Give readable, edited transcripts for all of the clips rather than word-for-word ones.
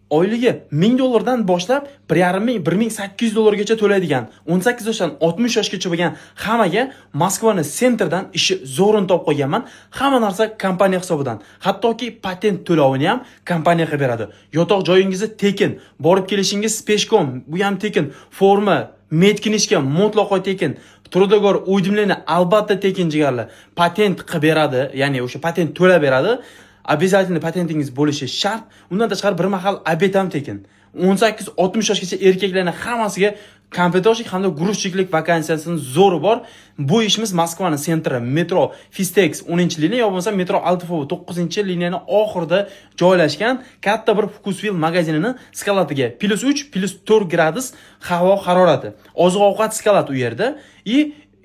oyligi $1000 boshlab 1,5 $1800 to'laydigan 18 yoshdan 60 yoshgacha bo'lgan hammaga Moskvani sentrdan ishi zo'rini topib qo'yganman. Hamma narsa kompaniya hisobidan. Hattoki patent to'lovini ham kompaniya qilib beradi. Yotoq joyingizni tekin, borib kelishingiz peshkom, bu ham tekin, forma, medkinishga mutlaqo tekin. Trudogor uydimlarni albatta tekin jigarlar. Patent qilib beradi, ya'ni o'sha patent to'lab beradi. Обязательно patentingiz bo'lishi shart. Undan tashqari bir mahal obed ham tekin. 18-60 yoshgacha erkaklarning hammasiga kompyuterchilik hamda guruchchilik vakansiyasining zo'ri bor. Bu ishimiz Moskvaning sentri, metro Fistex 10-liniya yo bo'lmasa metro Altafov 9-liniyaning oxirida joylashgan katta bir Vkusvil magazinining skalatiga +3-+4 gradus havo harorati. Oziq-ovqat skalat u yerda.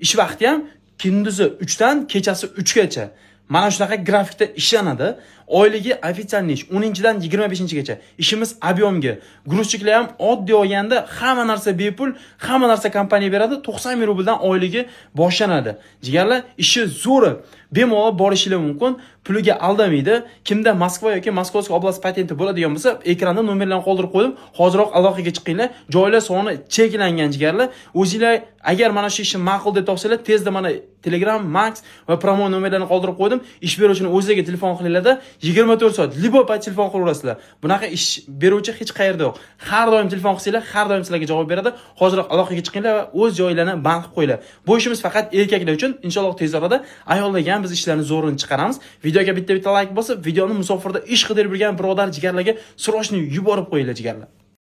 Ish vaqti ham kunduzi 3 dan kechasi 3 gacha. Mana shunaqa grafikda ishlanadi. Oyligi ofitsialniy ish 10-dan 25-gacha. Ishimiz объемga. Guruchchiliklar ham oddiy olganda hamma narsa bepul, hamma narsa kompaniya beradi. 90 ming rubldan oyligi boshlanadi. Jigarlar, ishi zo'r. Bemalol borishingiz mumkin. Puliga aldamaydi. Kimda Moskva yoki Moskovskiy oblast patenti bo'ladigan bo'lsa, ekranda nomerlarni qoldirib qo'ydim. Hoziroq aloqaga chiqinglar. Joylar soni cheklangan jigarlar. O'zingizlar agar mana shu ishni ma'qul deb topsanglar, tezda mana Telegram, Max va promo nomerlarini qoldirib qo'ydim. Ish beruvchini o'zlariga telefon qilinglarda 24 soat liboy payt telefon qilaverasizlar. Bunaqa ish beruvchi hech qayerda yo'q. Har doim telefon qilsanglar, har doim sizlarga javob beradi. Hoziroq aloqaga chiqinglar va o'z joylarini band qilib qo'yinglar. Bu ishimiz faqat erkaklar uchun. Inshaalloh tez orada ayollarga ham biz ishlarni zo'rini chiqaramiz. Videoga bitta like bosib, videoni musofirda ish qidirib yurgan birodar jigarlarga srochni yuborib qo'yinglar jigarlar.